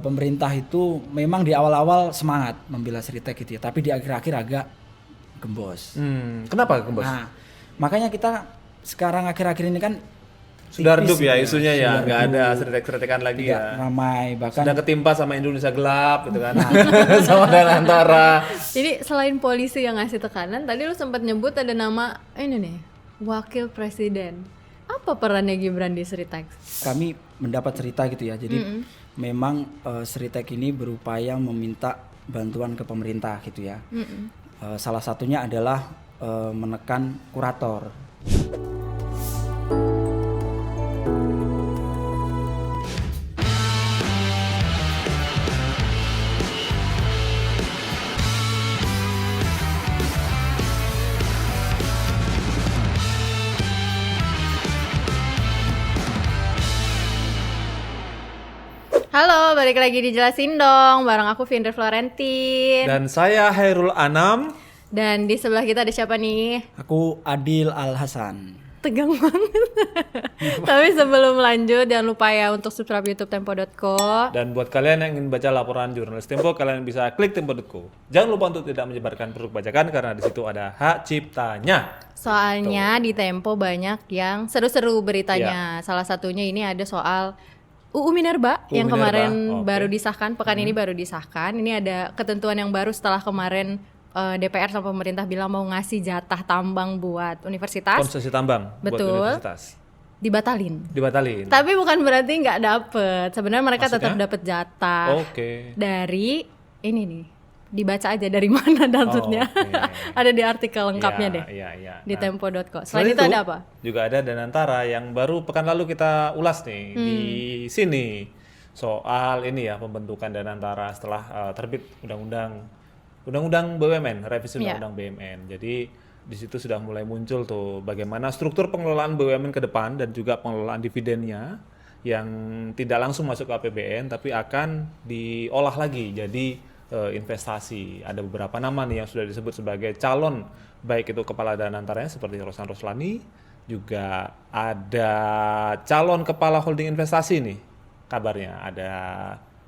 pemerintah itu memang di awal-awal semangat membela Sritek gitu ya, tapi di akhir-akhir agak gembos. Kenapa gembos? Nah, makanya kita sekarang akhir-akhir ini kan Sudah tipis redup ya gitu isunya ya, sudah nggak ada redup, Sritek-Sritekan lagi tidak ya. ramai, bahkan Sudah ketimpa sama Indonesia gelap gitu kan. Sama Danantara. Jadi selain polisi yang ngasih tekanan, tadi lu sempat nyebut ada nama ini nih, wakil presiden. Apa perannya Gibran di Sritek? kami mendapat cerita gitu ya. Jadi memang Sritek ini berupaya meminta bantuan ke pemerintah gitu ya. Salah satunya adalah menekan kurator. Halo, balik lagi di Jelasin Dong, bareng aku Vindra Florentin. Dan saya Hairul Anam. Dan di sebelah kita ada siapa nih? Aku Adil Al Hasan. Tegang banget. Tapi sebelum lanjut, jangan lupa ya untuk subscribe YouTube Tempo.co. Dan buat kalian yang ingin baca laporan jurnalis Tempo, kalian bisa klik Tempo.co. Jangan lupa untuk tidak menyebarkan produk bajakan karena di situ ada hak ciptanya. Soalnya di Tempo banyak yang seru-seru beritanya. Salah satunya ini ada soal UU Minerba yang Minerba, kemarin oke. baru disahkan, pekan ini baru disahkan. Ini ada ketentuan yang baru setelah kemarin DPR sama pemerintah bilang mau ngasih jatah tambang buat universitas, Konsesi tambang Betul. buat universitas. dibatalin. Dibatalin. Tapi bukan berarti nggak dapet. Sebenarnya mereka tetap Maksudnya? dapat jatah Oke. dari ini nih. Dibaca aja dari mana downloadnya. oke. Ada di artikel lengkapnya Iya, deh. Iya. Di Nah, Tempo.co. Selain itu ada apa? Juga ada Danantara yang baru pekan lalu kita ulas nih di sini soal ini ya pembentukan Danantara setelah terbit undang-undang BUMN, revisi Iya. undang-undang BUMN. Jadi di situ sudah mulai muncul tuh bagaimana struktur pengelolaan BUMN ke depan dan juga pengelolaan dividennya yang tidak langsung masuk ke APBN tapi akan diolah lagi jadi investasi. Ada beberapa nama nih yang sudah disebut sebagai calon, baik itu kepala Danantaranya seperti Rosan Roslani, juga ada calon kepala holding investasi nih kabarnya, ada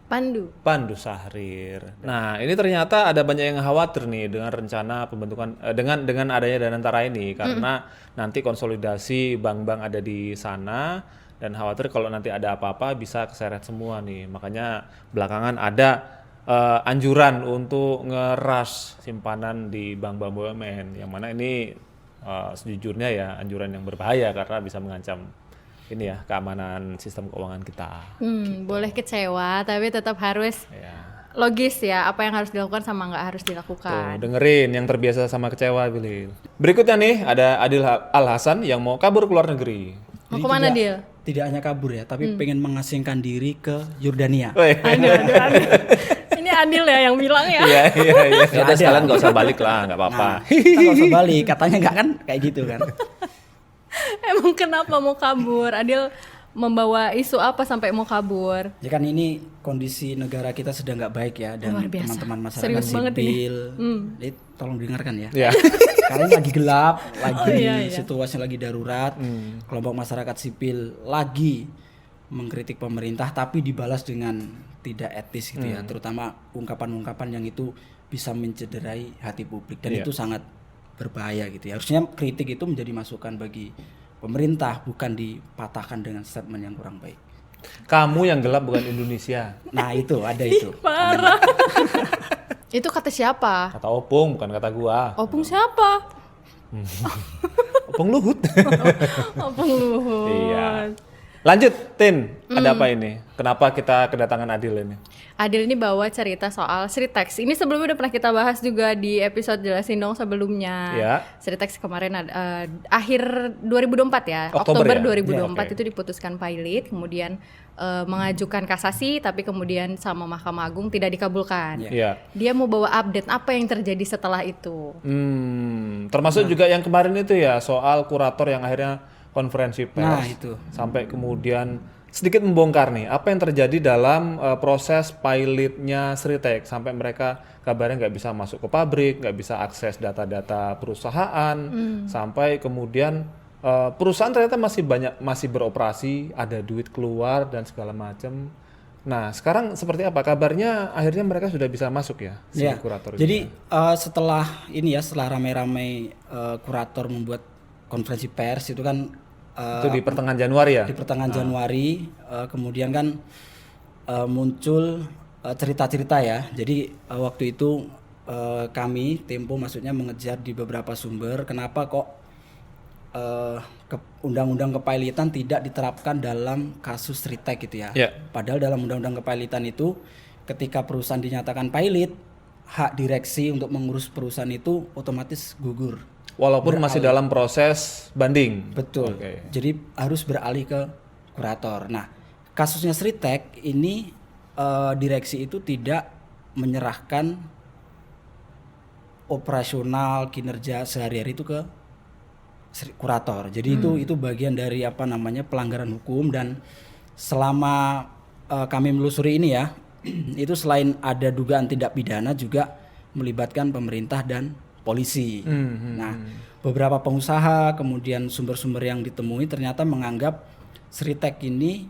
Pandu Sahrir. Nah, ini ternyata ada banyak yang khawatir nih dengan rencana pembentukan dengan adanya Danantara ini karena nanti konsolidasi bank-bank ada di sana dan khawatir kalau nanti ada apa-apa bisa keseret semua nih. Makanya belakangan ada anjuran untuk ngeras simpanan di bank-bank BUMN yang mana ini sejujurnya ya anjuran yang berbahaya karena bisa mengancam ini ya keamanan sistem keuangan kita. Boleh kecewa tapi tetap harus Ya. logis ya apa yang harus dilakukan sama nggak harus dilakukan. Tuh, dengerin yang terbiasa sama kecewa Bilil. Berikutnya nih ada Adil Al Hasan yang mau kabur ke luar negeri. Mau Jadi kemana tidak- Dil? Tidak hanya kabur ya, tapi pengen mengasingkan diri ke Yordania. Weh. Aduh. Ini Adil ya yang bilang ya. Iya. Ya udah ada. sekalian nggak usah balik lah, nggak apa-apa. Kan nggak usah balik, katanya nggak kan kayak gitu kan. Emang kenapa mau kabur? Adil membawa isu apa sampai mau kabur? Ya kan ini kondisi negara kita sedang nggak baik ya dan Luar biasa. teman-teman masyarakat Serius banget ini. sipil. Jadi tolong dengarkan ya. Ya. Karena ini lagi gelap, lagi iya. situasi lagi darurat. Kelompok masyarakat sipil lagi mengkritik pemerintah tapi dibalas dengan tidak etis gitu ya, terutama ungkapan-ungkapan yang itu bisa mencederai hati publik dan Iya. itu sangat berbahaya gitu ya. Harusnya kritik itu menjadi masukan bagi pemerintah, bukan dipatahkan dengan statement yang kurang baik. Kamu yang gelap bukan Indonesia. Nah itu ada itu. Parah. Itu kata siapa? Kata Opung bukan kata gua. Opung siapa? Opung Luhut. Opung Luhut. Iya. Lanjut, Tin. Ada apa ini? Kenapa kita kedatangan Adil ini? Adil ini bawa cerita soal Sritek. Ini sebelumnya udah pernah kita bahas juga di episode Jelasin Dong sebelumnya. Ya. Sritek kemarin akhir 2024 ya. Oktober Oktober ya? 2024 Ya, oke. itu diputuskan pilot, kemudian mengajukan kasasi tapi kemudian sama Mahkamah Agung tidak dikabulkan. Iya. Dia mau bawa update apa yang terjadi setelah itu. Termasuk juga yang kemarin itu ya soal kurator yang akhirnya konferensi pers. Nah, itu. Sampai kemudian sedikit membongkar nih apa yang terjadi dalam proses pilotnya Sritek sampai mereka kabarnya nggak bisa masuk ke pabrik, nggak bisa akses data-data perusahaan, sampai kemudian perusahaan ternyata masih beroperasi, ada duit keluar dan segala macam. Nah, sekarang seperti apa kabarnya? Akhirnya mereka sudah bisa masuk ya, si Ya, kurator jadi ini. setelah ramai-ramai kurator membuat konferensi pers itu kan Itu di pertengahan Januari ya? di pertengahan Januari, kemudian kan muncul cerita-cerita ya. Jadi waktu itu kami Tempo maksudnya mengejar di beberapa sumber kenapa kok undang-undang kepailitan tidak diterapkan dalam kasus Ritek gitu ya. Ya. Padahal dalam undang-undang kepailitan itu ketika perusahaan dinyatakan pailit, hak direksi untuk mengurus perusahaan itu otomatis gugur. Walaupun masih dalam proses banding. Betul. Oke. Jadi harus beralih ke kurator. Nah, kasusnya Ritek ini direksi itu tidak menyerahkan operasional kinerja sehari-hari itu ke kurator. Jadi itu bagian dari pelanggaran hukum, dan selama kami melusuri ini ya, itu selain ada dugaan tindak pidana juga melibatkan pemerintah dan polisi. Nah, beberapa pengusaha kemudian sumber-sumber yang ditemui ternyata menganggap Ritek ini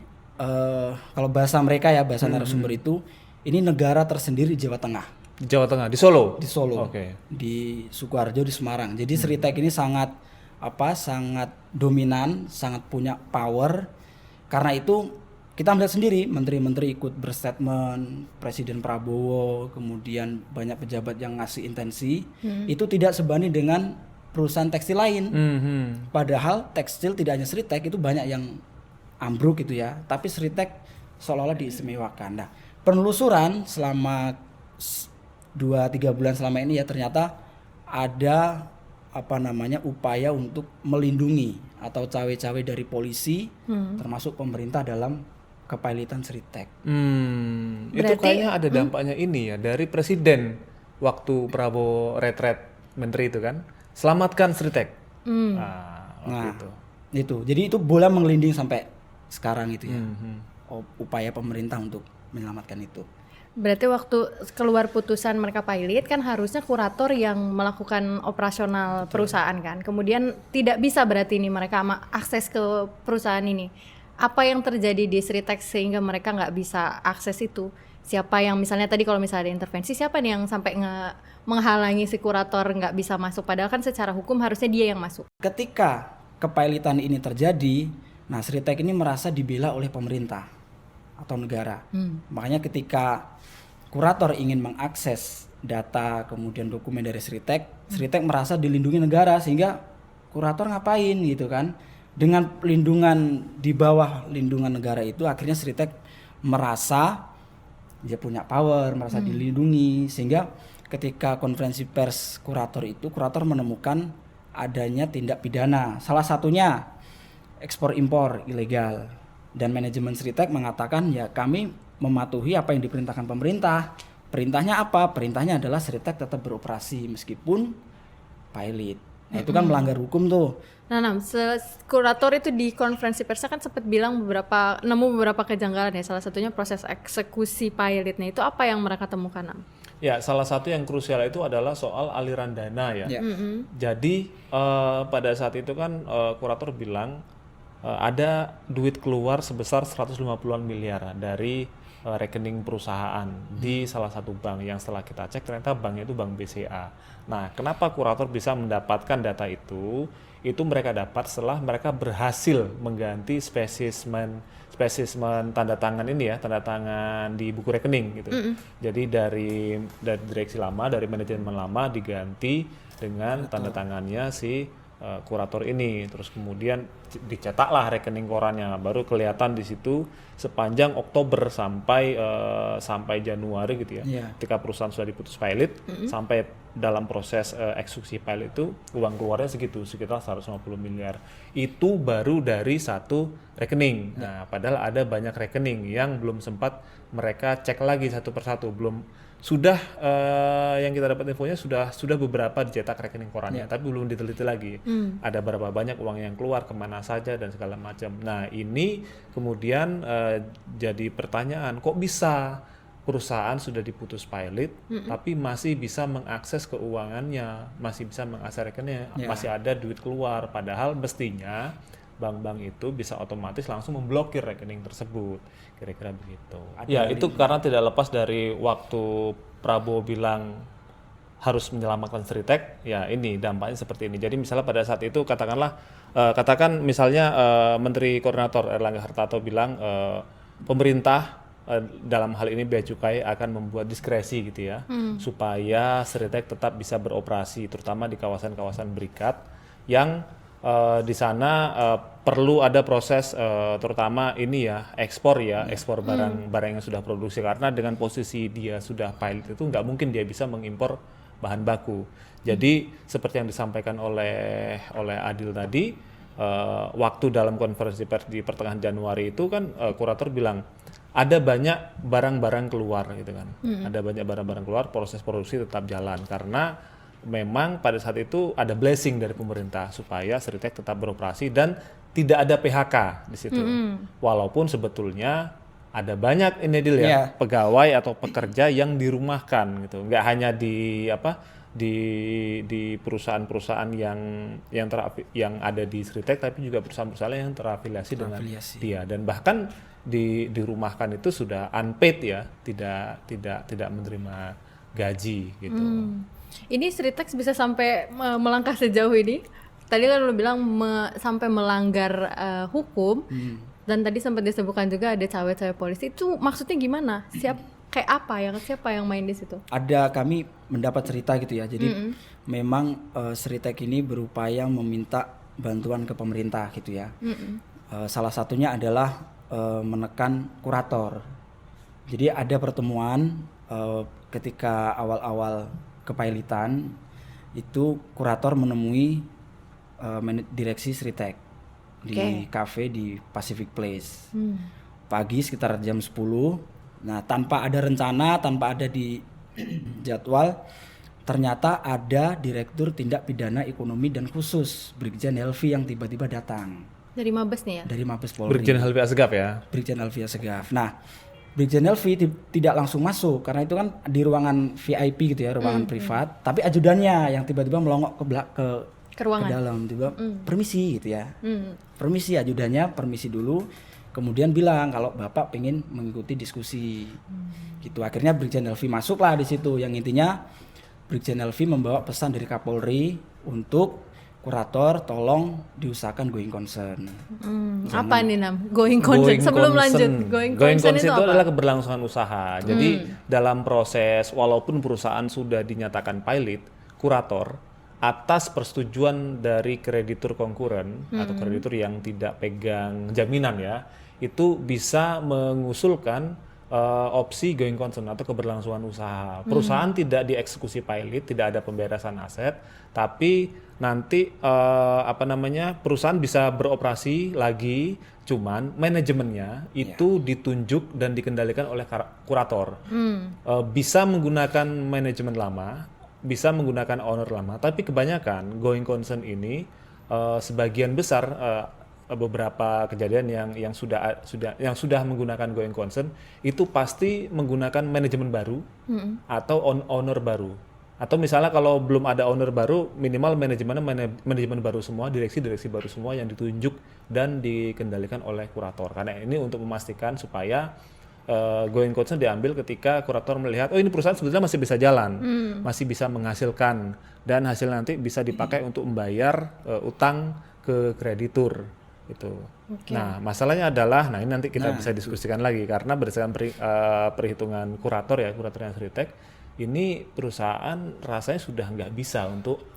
kalau bahasa mereka ya, bahasa narasumber itu, ini negara tersendiri di Jawa Tengah. Jawa Tengah, di Solo? Di Solo, Oke. di Sukoharjo, di Semarang. Jadi Ritek ini sangat dominan, sangat punya power. Karena itu kita melihat sendiri menteri-menteri ikut berstatement, Presiden Prabowo, kemudian banyak pejabat yang ngasih intensi, itu tidak sebanding dengan perusahaan tekstil lain. Padahal tekstil tidak hanya Ritek, itu banyak yang ambruk gitu ya, tapi Ritek seolah-olah diistimewakan. Nah, penelusuran selama 2-3 bulan selama ini ya, ternyata ada upaya untuk melindungi atau cawe-cawe dari polisi termasuk pemerintah dalam kepailitan Ritek. Itu Berarti- kayaknya ada dampaknya ini ya dari presiden waktu Prabowo retret menteri itu kan, selamatkan Ritek. Nah, itu. Jadi itu bola menggelinding sampai sekarang itu ya. Upaya pemerintah untuk menyelamatkan itu. Berarti waktu keluar putusan mereka pilot kan harusnya kurator yang melakukan operasional perusahaan kan. Kemudian tidak bisa berarti ini mereka akses ke perusahaan ini. Apa yang terjadi di Ritek sehingga mereka nggak bisa akses itu? Siapa yang misalnya tadi kalau misalnya ada intervensi, siapa nih yang sampai menghalangi si kurator nggak bisa masuk? Padahal kan secara hukum harusnya dia yang masuk. Ketika kepailitan ini terjadi, nah Ritek ini merasa dibela oleh pemerintah atau negara. Makanya ketika kurator ingin mengakses data kemudian dokumen dari Ritek merasa dilindungi negara, sehingga kurator ngapain gitu kan? Dengan pelindungan di bawah lindungan negara itu, akhirnya Ritek merasa dia punya power, merasa dilindungi, sehingga ketika konferensi pers kurator itu, kurator menemukan adanya tindak pidana. Salah satunya ekspor impor ilegal. Dan manajemen Ritek mengatakan ya kami mematuhi apa yang diperintahkan pemerintah. Perintahnya apa? Perintahnya adalah Ritek tetap beroperasi meskipun pilot. Nah itu kan melanggar hukum tuh. Nah, kurator itu di konferensi persnya kan sempat bilang nemu beberapa kejanggalan ya. Salah satunya proses eksekusi pilotnya itu apa yang mereka temukan, Nam? Ya, salah satu yang krusial itu adalah soal aliran dana ya. Ya. Jadi pada saat itu kan kurator bilang ada duit keluar sebesar 150-an miliar dari rekening perusahaan di salah satu bank yang setelah kita cek ternyata banknya itu bank BCA. Nah, kenapa kurator bisa mendapatkan data itu? Itu mereka dapat setelah mereka berhasil mengganti spesimen tanda tangan ini ya, tanda tangan di buku rekening gitu. Jadi dari direksi lama, dari manajemen lama diganti dengan tanda tangannya si kurator ini. Terus kemudian dicetaklah rekening korannya, baru kelihatan di situ sepanjang Oktober sampai Januari gitu ya. Ketika perusahaan sudah diputus pilot sampai dalam proses eksekusi pilot itu uang keluarnya segitu, sekitar 150 miliar. Itu baru dari satu rekening. Nah, padahal ada banyak rekening yang belum sempat mereka cek lagi satu persatu, belum sudah yang kita dapat infonya sudah beberapa dicetak rekening korannya, tapi belum diteliti lagi. Ada berapa banyak uang yang keluar, kemana saja dan segala macam. Nah ini kemudian jadi pertanyaan, kok bisa perusahaan sudah diputus pilot, tapi masih bisa mengakses keuangannya, masih bisa mengakses rekeningnya, masih ada duit keluar. Padahal mestinya bank-bank itu bisa otomatis langsung memblokir rekening tersebut, kira-kira begitu. Ada Ya hari itu karena tidak lepas dari waktu Prabowo bilang harus menyelamatkan Sritek, ya ini dampaknya seperti ini. Jadi misalnya pada saat itu katakan misalnya Menteri Koordinator Erlangga Hartarto bilang pemerintah dalam hal ini Bea Cukai akan membuat diskresi gitu ya, supaya Sritek tetap bisa beroperasi, terutama di kawasan-kawasan berikat yang di sana perlu ada proses terutama ini ya ekspor barang yang sudah produksi, karena dengan posisi dia sudah pilot itu nggak mungkin dia bisa mengimpor bahan baku. Jadi seperti yang disampaikan oleh Adil tadi, waktu dalam konferensi pers di pertengahan Januari itu kan kurator bilang ada banyak barang-barang keluar gitu kan, ada banyak barang-barang keluar, proses produksi tetap jalan karena memang pada saat itu ada blessing dari pemerintah supaya Sritek tetap beroperasi dan tidak ada PHK di situ. Walaupun sebetulnya ada banyak ini pegawai atau pekerja yang dirumahkan gitu. Nggak hanya di di perusahaan-perusahaan yang ada di Sritek, tapi juga perusahaan-perusahaan yang terafiliasi dengan dia, dan bahkan dirumahkan itu sudah unpaid ya, tidak menerima gaji gitu. Ini Sritek bisa sampai melangkah sejauh ini. Tadi kan lo bilang sampai melanggar hukum, dan tadi sempat disebutkan juga ada cawe-cawe polisi. Itu maksudnya gimana? Siapa yang main di situ? Kami mendapat cerita gitu ya. Jadi memang Sritek ini berupaya meminta bantuan ke pemerintah gitu ya. Salah satunya adalah menekan kurator. Jadi ada pertemuan ketika awal-awal kepailitan itu kurator menemui direksi Sritek di kafe di Pacific Place pagi sekitar jam 10. Nah, tanpa ada rencana, tanpa ada di jadwal, ternyata ada Direktur Tindak Pidana Ekonomi dan Khusus Brigjen Helvi yang tiba-tiba datang dari Mabes nih ya? Dari Mabes Polri. Brigjen Helvi Asegaf ya? Brigjen Helvi Asegaf. Nah, Brigjen Helvi tidak langsung masuk karena itu kan di ruangan VIP gitu ya, ruangan privat. Tapi ajudannya yang tiba-tiba melongok ke dalam, tiba permisi gitu ya. Permisi, ajudannya permisi dulu, kemudian bilang kalau Bapak pengen mengikuti diskusi. Gitu. Akhirnya Brigjen Helvi masuklah di situ. Yang intinya Brigjen Helvi membawa pesan dari Kapolri untuk kurator tolong diusahakan going concern. Apa nih Nam? Going concern. Sebelum lanjut, going concern itu adalah keberlangsungan usaha. Jadi dalam proses walaupun perusahaan sudah dinyatakan pilot, kurator atas persetujuan dari kreditur konkuren atau kreditur yang tidak pegang jaminan ya, itu bisa mengusulkan opsi going concern atau keberlangsungan usaha. Perusahaan tidak dieksekusi pilot, tidak ada pembebasan aset, tapi nanti perusahaan bisa beroperasi lagi, cuman manajemennya itu ditunjuk dan dikendalikan oleh kurator. Bisa menggunakan manajemen lama, bisa menggunakan owner lama, tapi kebanyakan going concern ini sebagian besar beberapa kejadian yang sudah menggunakan going concern itu pasti menggunakan manajemen baru atau owner baru. Atau misalnya kalau belum ada owner baru, minimal manajemen baru semua, direksi baru semua yang ditunjuk dan dikendalikan oleh kurator. Karena ini untuk memastikan supaya going concern diambil ketika kurator melihat, oh ini perusahaan sebetulnya masih bisa jalan, masih bisa menghasilkan, dan hasil nanti bisa dipakai untuk membayar utang ke kreditur. Itu. Nah, masalahnya adalah, ini nanti kita bisa diskusikan lagi, karena berdasarkan perhitungan kurator yang Sritek, ini perusahaan rasanya sudah nggak bisa untuk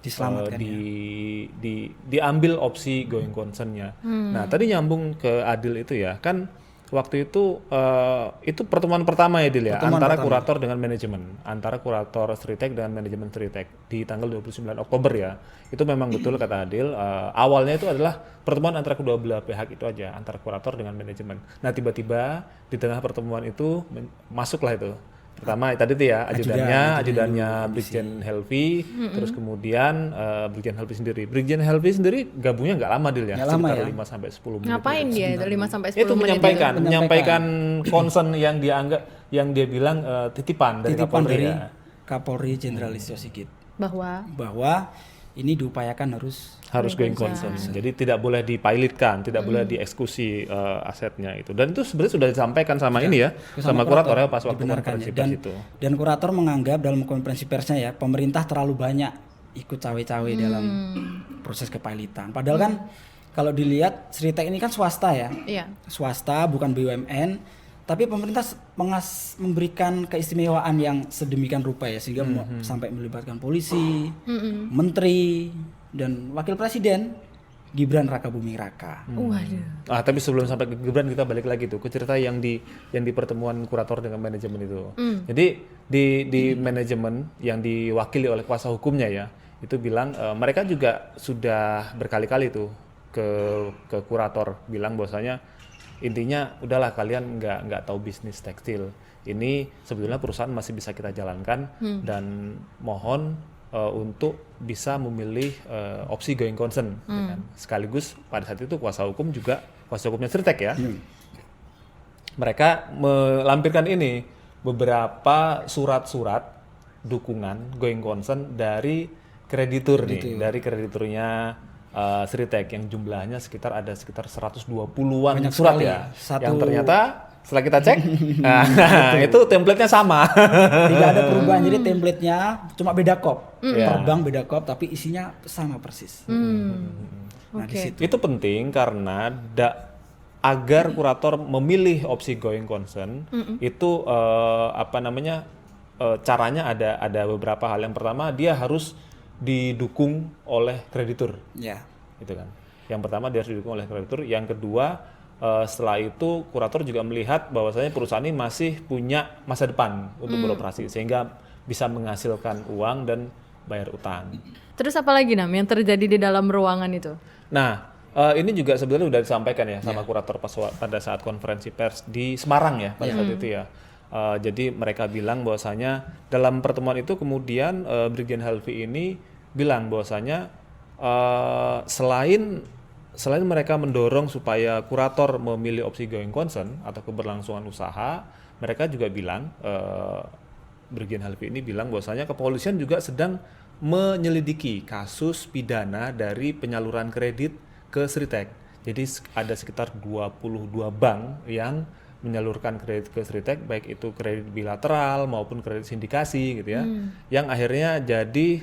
diambil opsi going concern-nya. Nah, tadi nyambung ke Adil itu ya, kan waktu itu pertemuan pertama ya Dil ya, antara kurator dengan manajemen, antara kurator Sritek dengan manajemen Sritek di tanggal 29 Oktober ya. Itu memang betul kata Adil, awalnya itu adalah pertemuan antara kedua belah pihak itu aja, antara kurator dengan manajemen. Nah, tiba-tiba di tengah pertemuan itu masuklah itu. Pertama tadi tuh ya ajudannya Brigjen Helvi, terus kemudian Brigjen Helvi sendiri. Brigjen Helvi sendiri gabungnya nggak lama Dil ya, sekitar 5 sampai 10 menit. Ngapain dia itu 5 sampai 10 itu menit? menyampaikan concern yang dia bilang titipan dari Kapolri Jenderal Listio Sigit bahwa ini diupayakan harus going concern. Jadi tidak boleh dipilotkan, tidak boleh dieksekusi asetnya itu. Dan itu sebenarnya sudah disampaikan sama ini ya, sama kurator ya pas waktu konferensi pers itu. Dan kurator menganggap dalam konferensi persnya ya, pemerintah terlalu banyak ikut cawe-cawe dalam proses kepilotan. Padahal kan kalau dilihat Sritek ini kan swasta ya. Iya. Swasta bukan BUMN, tapi pemerintah memberikan keistimewaan yang sedemikian rupa ya, sehingga sampai melibatkan polisi, menteri, dan wakil presiden Gibran Rakabuming Raka. Waduh. Tapi sebelum sampai ke Gibran kita balik lagi tuh ke cerita yang di pertemuan kurator dengan manajemen itu. Jadi di manajemen yang diwakili oleh kuasa hukumnya ya, itu bilang mereka juga sudah berkali-kali tuh ke kurator bilang bahwasanya intinya udahlah kalian nggak tahu bisnis tekstil. Ini sebetulnya perusahaan masih bisa kita jalankan dan mohon untuk bisa memilih opsi going concern. Ya kan? Sekaligus pada saat itu kuasa hukumnya Sritek ya. Mereka melampirkan ini beberapa surat-surat dukungan going concern dari kreditur nih, dari krediturnya Sritek yang jumlahnya sekitar 120-an surat sekali. ya. Yang ternyata setelah kita cek, itu template-nya sama. Tidak ada perubahan, jadi template-nya cuma beda kop. Per bank beda kop, tapi isinya sama persis. Nah, di situ. Itu penting karena agar kurator memilih opsi going concern, itu caranya ada beberapa hal. Yang pertama, dia harus didukung oleh kreditur. Ya. Gitu kan. Yang pertama dia harus didukung oleh kreditur. Yang kedua, setelah itu kurator juga melihat bahwasanya perusahaan ini masih punya masa depan untuk beroperasi sehingga bisa menghasilkan uang dan bayar utang. Terus apa lagi Nam yang terjadi di dalam ruangan itu? Nah, ini juga sebenarnya sudah disampaikan ya sama kurator pada saat konferensi pers di Semarang ya pada saat itu ya. Jadi mereka bilang bahwasanya dalam pertemuan itu kemudian Brigjen Helvi ini bilang bahwasanya selain mereka mendorong supaya kurator memilih opsi going concern atau keberlangsungan usaha, mereka juga bilang, Brigjen Helvi ini bilang bahwasanya kepolisian juga sedang menyelidiki kasus pidana dari penyaluran kredit ke Sritek. Jadi ada sekitar 22 bank yang menyalurkan kredit ke Sritek, baik itu kredit bilateral maupun kredit sindikasi gitu ya, yang akhirnya jadi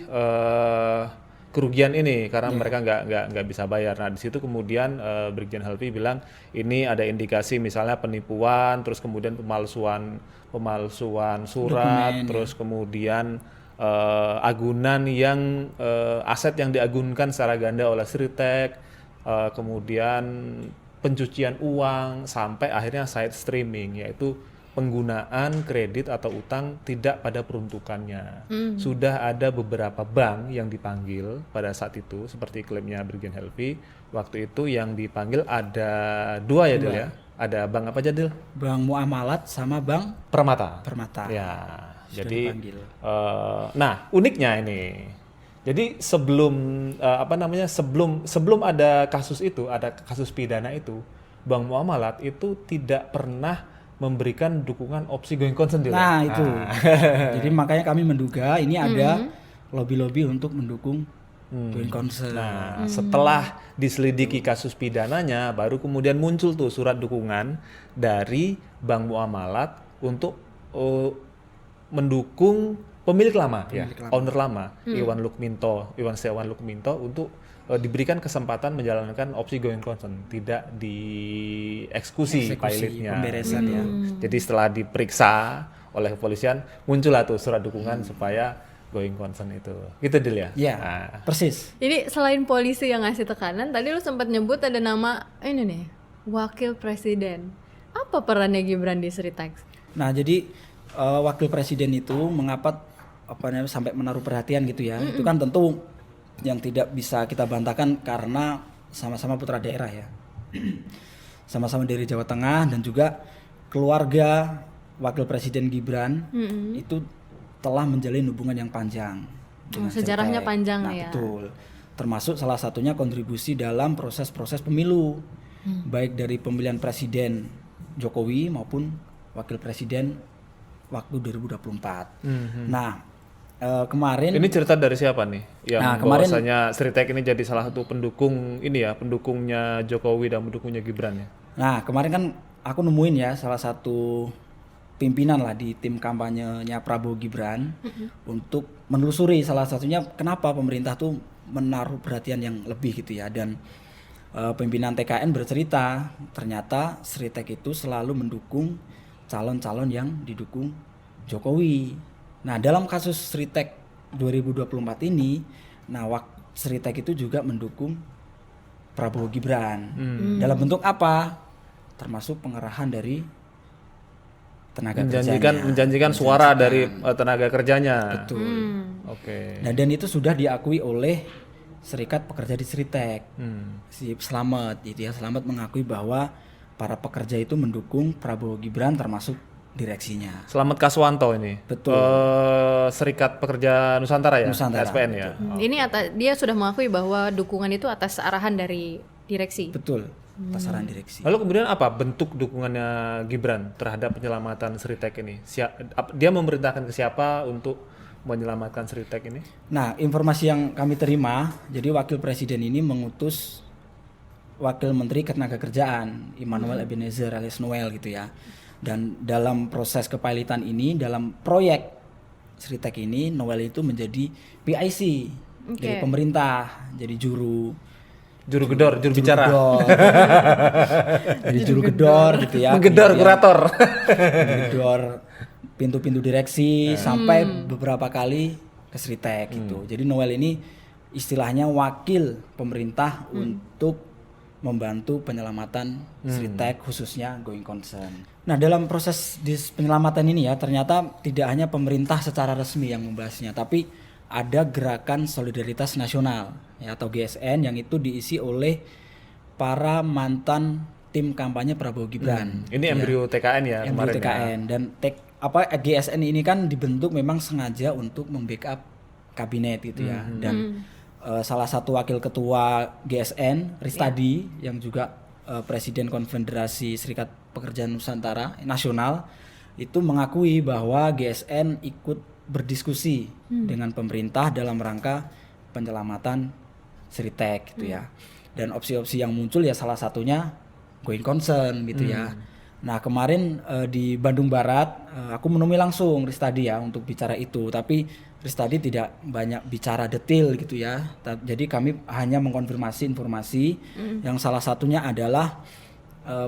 kerugian ini karena mereka nggak bisa bayar. Nah di situ kemudian Brigjen Helvi bilang ini ada indikasi misalnya penipuan, terus kemudian pemalsuan surat, dokumen, terus kemudian agunan yang aset yang diagunkan secara ganda oleh Sritek, kemudian pencucian uang sampai akhirnya side streaming, yaitu penggunaan kredit atau utang tidak pada peruntukannya. Sudah ada beberapa bank yang dipanggil pada saat itu, seperti klaimnya Brigjen Helvi. Waktu itu yang dipanggil ada 2 ya Dil ya? Ada bank apa aja Dil? Bank Muamalat sama Bank Permata. Ya, jadi nah uniknya ini. Jadi sebelum sebelum ada kasus itu, ada kasus pidana itu, Bank Muamalat itu tidak pernah memberikan dukungan opsi going concern. Nah itu. Jadi makanya kami menduga ini ada lobby-lobby untuk mendukung going concern. Nah setelah diselidiki kasus pidananya, baru kemudian muncul tuh surat dukungan dari Bank Muamalat untuk mendukung pemilik lama, owner lama, Iwan Setiawan Lukminto untuk diberikan kesempatan menjalankan opsi going concern, tidak dieksekusi pilotnya. Pemberesan ya. Jadi setelah diperiksa oleh kepolisian, muncullah tuh surat dukungan supaya going concern itu. Gitu Dil ya? Iya, persis. Ini selain polisi yang ngasih tekanan, tadi lu sempat nyebut ada nama ini nih, wakil presiden. Apa perannya Gibran di Sritek? Nah jadi wakil presiden itu mengapa sampai menaruh perhatian gitu ya? Itu kan tentu yang tidak bisa kita bantahkan karena sama-sama putra daerah ya. Sama-sama dari Jawa Tengah dan juga keluarga wakil presiden Gibran itu telah menjalin hubungan yang panjang. Sejarahnya panjang ya. Betul. Termasuk salah satunya kontribusi dalam proses-proses pemilu. Baik dari pemilihan presiden Jokowi maupun wakil presiden waktu 2024. Nah, Kemarin Ini cerita dari siapa nih? Yang Nah, kemarin- bahwasanya Sritek ini jadi salah satu pendukung ini ya, pendukungnya Jokowi dan pendukungnya Gibran ya. Nah, kemarin kan aku nemuin ya salah satu pimpinan lah di tim kampanyenya Prabowo Gibran untuk menelusuri salah satunya kenapa pemerintah tuh menaruh perhatian yang lebih gitu ya. Dan pimpinan TKN bercerita ternyata Sritek itu selalu mendukung calon-calon yang didukung Jokowi. Nah, dalam kasus Sritek 2024 ini, Sritek itu juga mendukung Prabowo Gibran. Dalam bentuk apa? Termasuk pengerahan dari tenaga kerjanya. menjanjikan suara dari tenaga kerjanya. Betul. Oke. Nah, dan itu sudah diakui oleh Serikat Pekerja di Sritek. Si Slamet gitu ya. Slamet mengakui bahwa para pekerja itu mendukung Prabowo Gibran termasuk direksinya. Selamat Kaswanto ini. Betul. Serikat Pekerja Nusantara ya, Nusantara, SPN ya. Ini dia sudah mengakui bahwa dukungan itu atas arahan dari direksi. Betul. Tasaran direksi. Lalu kemudian apa bentuk dukungannya Gibran terhadap penyelamatan Sritek ini? Dia memerintahkan ke siapa untuk menyelamatkan Sritek ini? Nah, informasi yang kami terima, jadi Wakil Presiden ini mengutus Wakil Menteri Ketenagakerjaan Immanuel Ebenezer alias Noel gitu ya. Dan dalam proses kepailitan ini, dalam proyek Sritek ini, Noel itu menjadi PIC dari pemerintah, jadi juru Juru bicara. gedor. Jadi juru gedor gitu ya. Menggedor Kemudian kurator. menggedor pintu-pintu direksi sampai beberapa kali ke Sritek gitu. Jadi Noel ini istilahnya wakil pemerintah untuk membantu penyelamatan Sritek khususnya going concern. Nah, dalam proses penyelamatan ini ya ternyata tidak hanya pemerintah secara resmi yang membahasnya, tapi ada gerakan solidaritas nasional ya, atau GSN yang itu diisi oleh para mantan tim kampanye Prabowo Gibran. Ini embrio TKN ya Embrio kemarin. TKN dan GSN ini kan dibentuk memang sengaja untuk membackup kabinet gitu ya. Dan salah satu wakil ketua GSN Ristadi yang juga Presiden Konfederasi Serikat Pekerja Nusantara Nasional itu mengakui bahwa GSN ikut berdiskusi dengan pemerintah dalam rangka penyelamatan Sritek gitu ya. Dan opsi-opsi yang muncul ya salah satunya going concern gitu ya. Nah, kemarin di Bandung Barat aku menemui langsung Ristadi ya untuk bicara itu, tapi Ristadi tidak banyak bicara detail gitu ya. Jadi kami hanya mengkonfirmasi informasi yang salah satunya adalah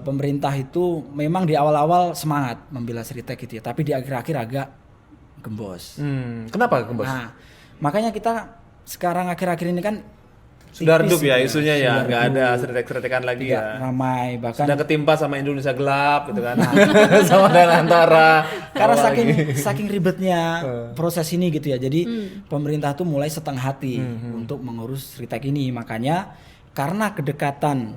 pemerintah itu memang di awal-awal semangat membela Sritek gitu ya, tapi di akhir-akhir agak gembos. Kenapa gembos? Nah, makanya kita sekarang akhir-akhir ini kan Sudah tipis redup ya gitu isunya ya, sudah nggak redup, ada Sritek-Sritekan lagi tidak ya. ramai, bahkan Sudah ketimpa sama Indonesia gelap gitu kan. Sama dengan antara. karena saking ribetnya proses ini gitu ya. Jadi pemerintah tuh mulai setengah hati untuk mengurus Sritek ini. Makanya karena kedekatan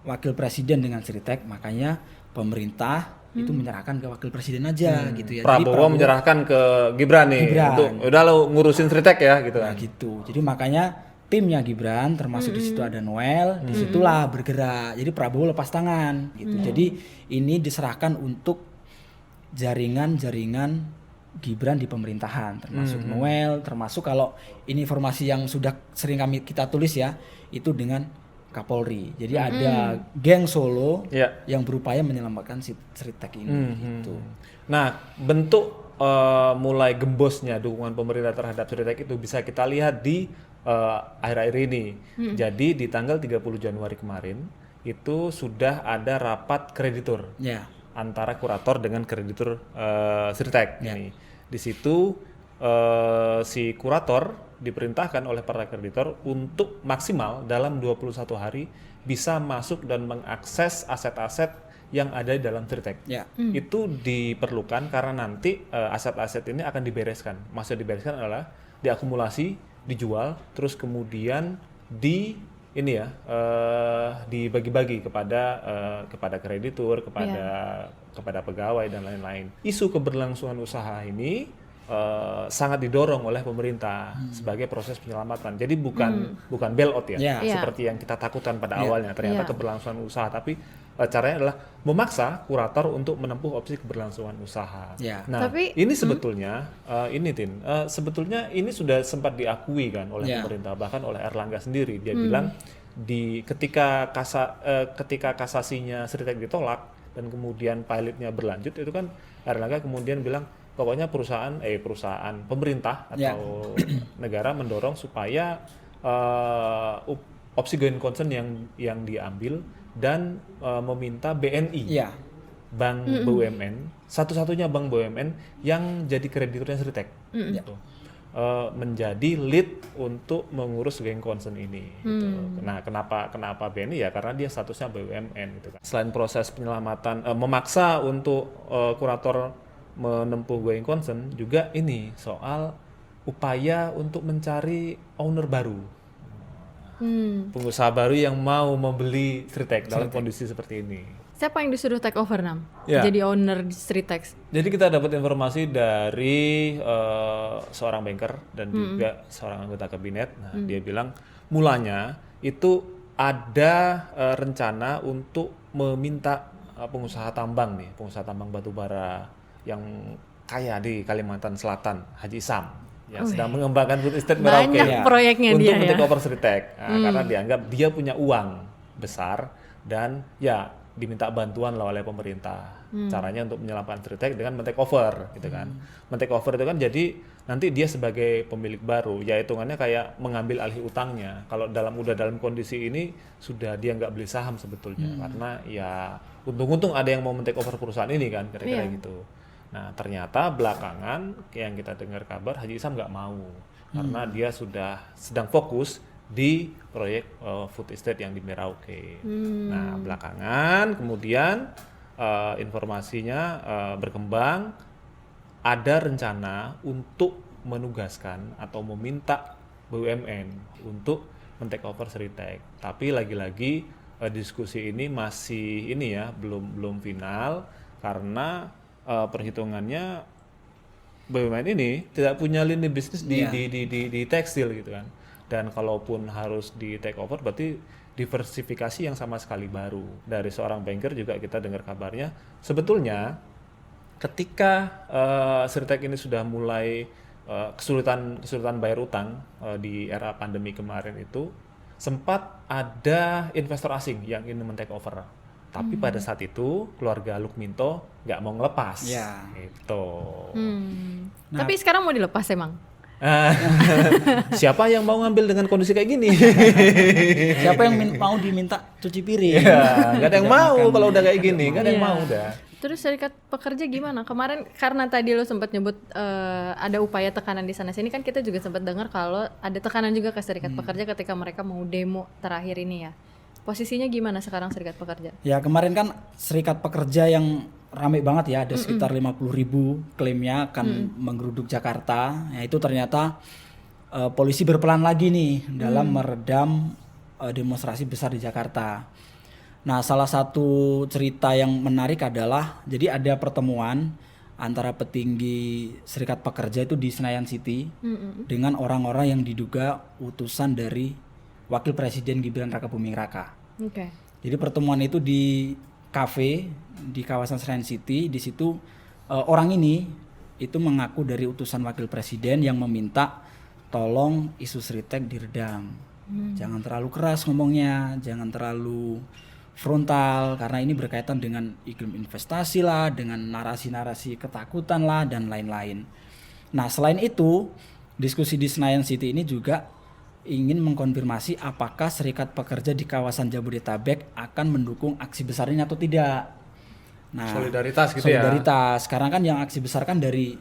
Wakil Presiden dengan Sritek, makanya pemerintah itu menyerahkan ke Wakil Presiden aja gitu ya. Jadi Prabowo menyerahkan ke Gibran nih Gibran. untuk udah lo ngurusin Sritek ya gitu Nah kan. gitu. Jadi makanya timnya Gibran termasuk di situ ada Noel, disitulah bergerak. Jadi Prabowo lepas tangan gitu. Jadi ini diserahkan untuk jaringan-jaringan Gibran di pemerintahan, termasuk Noel, termasuk kalau ini informasi yang sudah sering kita tulis ya, itu dengan Kapolri. Jadi ada geng Solo Ya. yang berupaya menyelamatkan si Sritek ini gitu. Nah, bentuk mulai gembosnya dukungan pemerintah terhadap Sritek itu bisa kita lihat di akhir-akhir ini. Jadi di tanggal 30 Januari kemarin itu sudah ada rapat kreditur Ya. antara kurator dengan kreditur Sritek. Ini. Di situ si kurator diperintahkan oleh para kreditor untuk maksimal dalam 21 hari bisa masuk dan mengakses aset-aset yang ada di dalam Sritek. Ya. Itu diperlukan karena nanti aset-aset ini akan dibereskan. Maksud dibereskan adalah diakumulasi, dijual, terus kemudian dibagi-bagi kepada kreditur, kepada pegawai dan lain-lain. Isu keberlangsungan usaha ini sangat didorong oleh pemerintah sebagai proses penyelamatan. Jadi bukan bailout ya, seperti yang kita takutkan pada awalnya. Ternyata keberlangsungan usaha, tapi caranya adalah memaksa kurator untuk menempuh opsi keberlangsungan usaha. Nah, ini sebetulnya sebetulnya ini sudah sempat diakui kan oleh pemerintah, bahkan oleh Erlangga sendiri. Dia bilang ketika kasasinya Sritek ditolak dan kemudian pilotnya berlanjut, itu kan Erlangga kemudian bilang pokoknya perusahaan pemerintah atau negara mendorong supaya opsi going concern yang diambil dan meminta BNI, bank BUMN, satu-satunya bank BUMN yang jadi krediturnya Sritek, gitu. Menjadi lead untuk mengurus going concern ini. Gitu. Nah, kenapa BNI ya? Karena dia statusnya BUMN. Gitu kan. Selain proses penyelamatan, memaksa untuk kurator menempuh going concern, juga ini soal upaya untuk mencari owner baru, pengusaha baru yang mau membeli Sritek dalam kondisi seperti ini. Siapa yang disuruh take over jadi owner di Sritek? Jadi kita dapat informasi dari seorang banker dan juga seorang anggota kabinet. Nah, dia bilang mulanya itu ada rencana untuk meminta pengusaha tambang batu bara yang kaya di Kalimantan Selatan, Haji Isam, yang sedang mengembangkan food estate Merauke proyeknya untuk dia men-take over Sritek. Karena dianggap dia punya uang besar dan diminta bantuan lah oleh pemerintah. Caranya untuk menyelamatkan Sritek dengan men-take over gitu kan. Men-take over itu kan jadi nanti dia sebagai pemilik baru, ya hitungannya kayak mengambil alih utangnya. Kalau dalam kondisi ini sudah dia nggak beli saham sebetulnya, karena ya untung-untung ada yang mau men-take over perusahaan ini kan, kira-kira gitu. Nah, ternyata belakangan yang kita dengar kabar Haji Isam nggak mau, karena dia sudah sedang fokus di proyek food estate yang di Merauke. Nah, belakangan kemudian informasinya berkembang, ada rencana untuk menugaskan atau meminta BUMN untuk men-take over Sritek. Tapi lagi-lagi diskusi ini masih belum final, karena perhitungannya BUMN ini tidak punya lini bisnis di tekstil gitu kan. Dan kalaupun harus di take over berarti diversifikasi yang sama sekali baru. Dari seorang banker juga kita dengar kabarnya, sebetulnya ketika Sritek ini sudah mulai kesulitan bayar utang di era pandemi kemarin itu, sempat ada investor asing yang ingin men-take over. Tapi pada saat itu keluarga Lukminto nggak mau ngelepas. Gitu. Tapi sekarang mau dilepas emang? Siapa yang mau ngambil dengan kondisi kayak gini? Siapa yang mau diminta cuci piring? Nggak ada yang mau kalau udah kayak gini, nggak ada yang mau udah. Terus serikat pekerja gimana? Kemarin karena tadi lo sempat nyebut ada upaya tekanan di sana sini, kan kita juga sempat dengar kalau ada tekanan juga ke serikat pekerja ketika mereka mau demo terakhir ini ya. Posisinya gimana sekarang serikat pekerja? Ya, kemarin kan serikat pekerja yang rame banget ya, ada sekitar 50.000 klaimnya akan menggeruduk Jakarta. Ya, itu ternyata polisi berperan lagi nih dalam meredam demonstrasi besar di Jakarta. Nah, salah satu cerita yang menarik adalah, jadi ada pertemuan antara petinggi serikat pekerja itu di Senayan City dengan orang-orang yang diduga utusan dari Wakil Presiden Gibran Rakabuming Raka. Jadi pertemuan itu di kafe di kawasan Senayan City. Di situ orang ini itu mengaku dari utusan Wakil Presiden yang meminta tolong isu Sritek diredam. Jangan terlalu keras ngomongnya, jangan terlalu frontal, karena ini berkaitan dengan iklim investasi lah, dengan narasi-narasi ketakutan lah, dan lain-lain. Nah, selain itu, diskusi di Senayan City ini juga ingin mengkonfirmasi apakah serikat pekerja di kawasan Jabodetabek akan mendukung aksi besar ini atau tidak. Nah, solidaritas gitu solidaritas. Sekarang kan yang aksi besar kan dari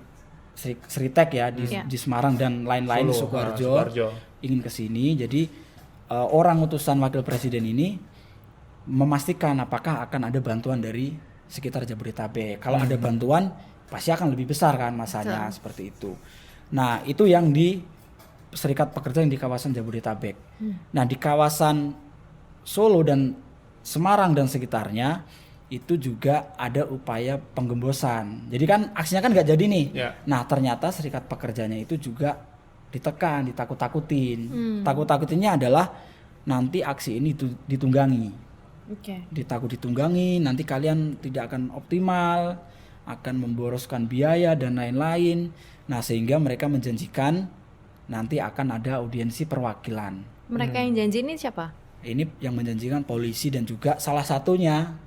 Sritek ya di Semarang dan lain-lain, Sukoharjo ingin ke sini. Jadi orang utusan Wakil Presiden ini memastikan apakah akan ada bantuan dari sekitar Jabodetabek. Kalau ada bantuan pasti akan lebih besar kan masanya, seperti itu. Nah, itu yang di serikat pekerja yang di kawasan Jabodetabek. Nah, di kawasan Solo dan Semarang dan sekitarnya itu juga ada upaya penggembosan. Jadi kan aksinya kan nggak jadi nih. Ya. Nah ternyata serikat pekerjanya itu juga ditekan, ditakut-takutin. Takut-takutinnya adalah nanti aksi ini ditunggangi. Oke. Ditunggangi, nanti kalian tidak akan optimal, akan memboroskan biaya dan lain-lain. Nah sehingga mereka menjanjikan nanti akan ada audiensi perwakilan. Mereka yang janji ini siapa? Ini yang menjanjikan polisi dan juga salah satunya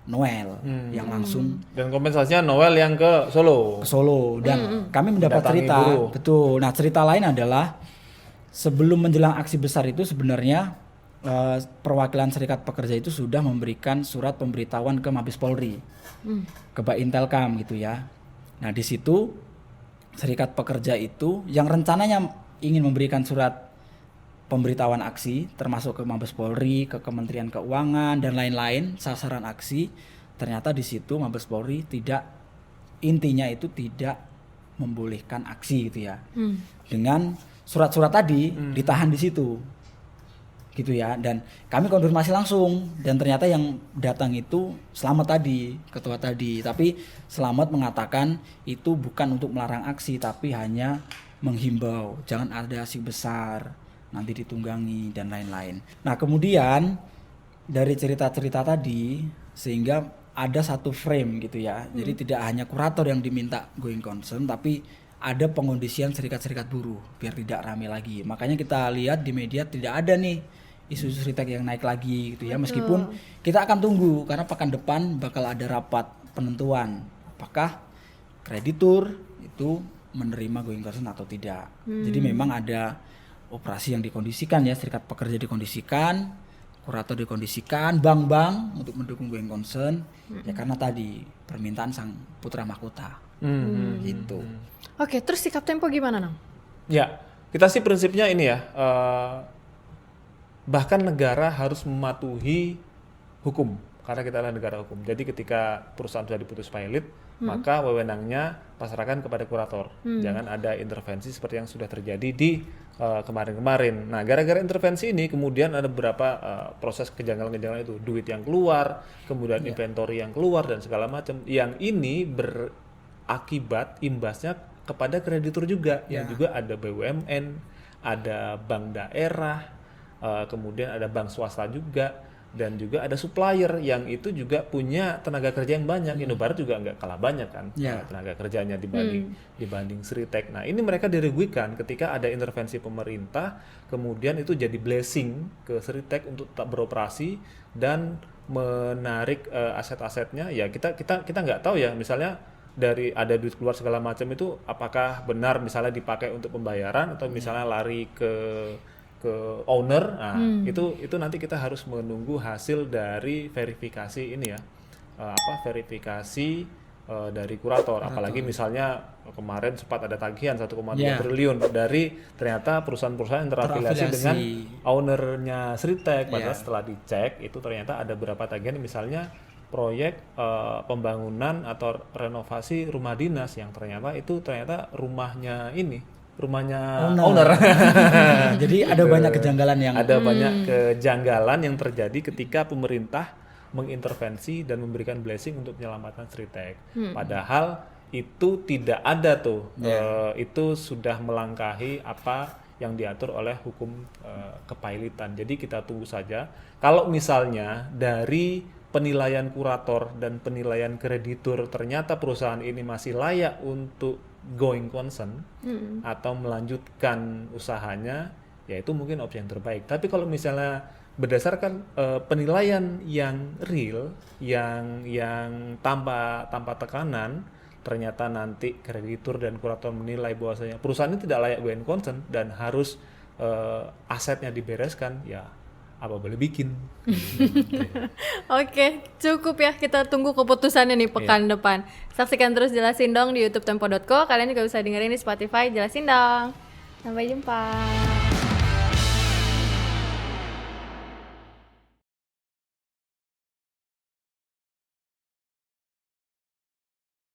Noel yang langsung Dan kompensasinya Noel yang ke Solo. ke Solo dan kami mendapat Datangi cerita. buruh. Betul. Nah cerita lain adalah sebelum menjelang aksi besar itu sebenarnya perwakilan serikat pekerja itu sudah memberikan surat pemberitahuan ke Mabes Polri, ke Baintelkam gitu ya. Nah di situ serikat pekerja itu yang rencananya ingin memberikan surat pemberitahuan aksi termasuk ke Mabes Polri, ke Kementerian Keuangan dan lain-lain sasaran aksi, ternyata di situ Mabes Polri intinya itu tidak membolehkan aksi gitu ya. Dengan surat-surat tadi ditahan di situ. Gitu ya, dan kami konfirmasi langsung dan ternyata yang datang itu Slamet tadi, ketua tadi, tapi Slamet mengatakan itu bukan untuk melarang aksi tapi hanya menghimbau jangan ada aksi besar nanti ditunggangi dan lain-lain. Nah kemudian dari cerita-cerita tadi sehingga ada satu frame gitu ya, jadi tidak hanya kurator yang diminta going concern tapi ada pengondisian serikat-serikat buruh biar tidak rame lagi. Makanya kita lihat di media tidak ada nih isu-isu Sritek yang naik lagi gitu ya. Meskipun kita akan tunggu karena pekan depan bakal ada rapat penentuan apakah kreditur itu menerima going concern atau tidak. Jadi memang ada operasi yang dikondisikan ya, serikat pekerja dikondisikan, kurator dikondisikan, bank-bank untuk mendukung going concern ya karena tadi permintaan sang putra mahkota. Gitu. Oke, terus sikap Tempo gimana, Nang? Ya, kita sih prinsipnya ini ya, bahkan negara harus mematuhi hukum karena kita adalah negara hukum. Jadi ketika perusahaan sudah diputus pilot, maka wewenangnya pasrahkan kepada kurator. Jangan ada intervensi seperti yang sudah terjadi di kemarin-kemarin. Nah, gara-gara intervensi ini kemudian ada beberapa proses kejanggalan-kejanggalan itu, duit yang keluar, kemudian inventory yang keluar dan segala macam. Yang ini berakibat imbasnya kepada kreditur juga, yang juga ada BUMN, ada bank daerah, kemudian ada bank swasta juga, dan juga ada supplier yang itu juga punya tenaga kerja yang banyak. Indobarat juga nggak kalah banyak kan tenaga kerjanya dibanding Sritek. Nah ini mereka dirugikan ketika ada intervensi pemerintah, kemudian itu jadi blessing ke Sritek untuk tetap beroperasi dan menarik aset-asetnya. Ya kita nggak tahu ya, misalnya dari ada duit keluar segala macam itu apakah benar misalnya dipakai untuk pembayaran atau misalnya lari ke owner. Nah, itu nanti kita harus menunggu hasil dari verifikasi ini ya. Verifikasi dari kurator. Apalagi misalnya kemarin sempat ada tagihan 1,2 triliun dari ternyata perusahaan-perusahaan yang terafiliasi dengan ownernya Sritek. Padahal setelah dicek itu ternyata ada beberapa tagihan misalnya proyek pembangunan atau renovasi rumah dinas yang ternyata rumahnya owner. Jadi ada banyak kejanggalan banyak kejanggalan yang terjadi ketika pemerintah mengintervensi dan memberikan blessing untuk menyelamatkan Sritek. Padahal itu tidak ada tuh. Itu sudah melangkahi apa yang diatur oleh hukum kepailitan. Jadi kita tunggu saja. Kalau misalnya dari penilaian kurator dan penilaian kreditur ternyata perusahaan ini masih layak untuk going concern atau melanjutkan usahanya, ya itu mungkin opsi yang terbaik. Tapi kalau misalnya berdasarkan penilaian yang real, yang tanpa tekanan, ternyata nanti kreditur dan kurator menilai bahwasanya perusahaan ini tidak layak going concern dan harus asetnya dibereskan, ya apa boleh bikin. Oke, cukup ya, kita tunggu keputusannya nih pekan depan. Saksikan terus Jelasin Dong di youtube tempo.co. Kalian juga bisa dengerin di Spotify Jelasin Dong. Sampai jumpa.